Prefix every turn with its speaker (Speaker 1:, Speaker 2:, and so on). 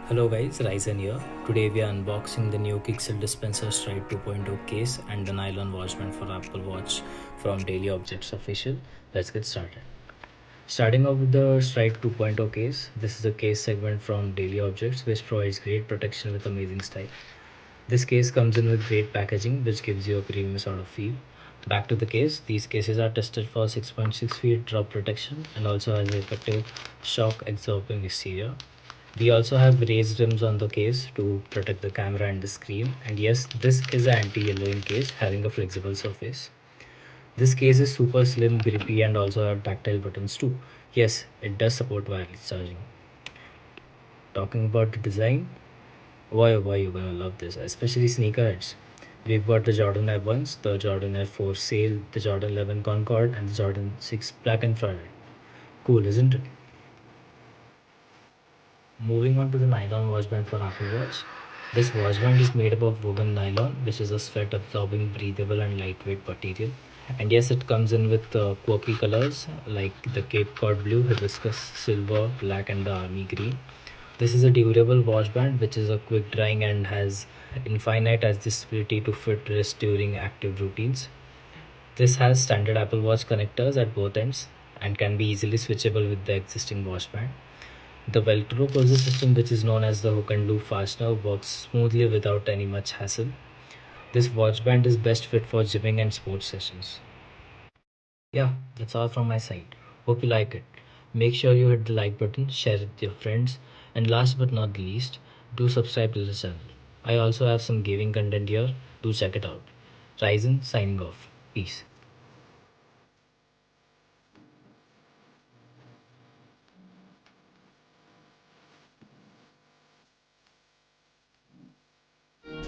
Speaker 1: Hello guys, RYZN here. Today we are unboxing the new Kixel Dispenser Stride 2.0 case and the Nylon watchband for Apple Watch from DailyObjects official. Let's get started. Starting off with the Stride 2.0 case, this is a case segment from DailyObjects which provides great protection with amazing style. This case comes in with great packaging which gives you a premium sort of feel. Back to the case, these cases are tested for 6.6 feet drop protection and also has an effective shock absorbing exterior. We also have raised rims on the case to protect the camera and the screen. And yes, this is an anti-yellowing case having a flexible surface. This case is super slim, grippy and also have tactile buttons too. Yes, it does support wireless charging. Talking about the design, why you're gonna love this, especially sneakerheads. We've got the Jordan Air 1s, the Jordan Air 4 Sail, the Jordan 11 Concorde and the Jordan 6 Black Infrared. Cool, isn't it? Moving on to the nylon watchband for Apple Watch. This watchband is made up of woven nylon, which is a sweat absorbing, breathable, and lightweight material. And yes, it comes in with quirky colors like the Cape Cod blue, hibiscus silver, black, and the army green. This is a durable watchband which is a quick drying and has infinite adjustability to fit wrist during active routines. This has standard Apple Watch connectors at both ends and can be easily switchable with the existing watchband. The Velcro closure system, which is known as the hook and loop fastener, works smoothly without any much hassle. This watchband is best fit for gymming and sports sessions. Yeah, that's all from my side. Hope you like it. Make sure you hit the like button, share it with your friends, and last but not the least, do subscribe to the channel. I also have some gaming content here. Do check it out. RYZN signing off. Peace.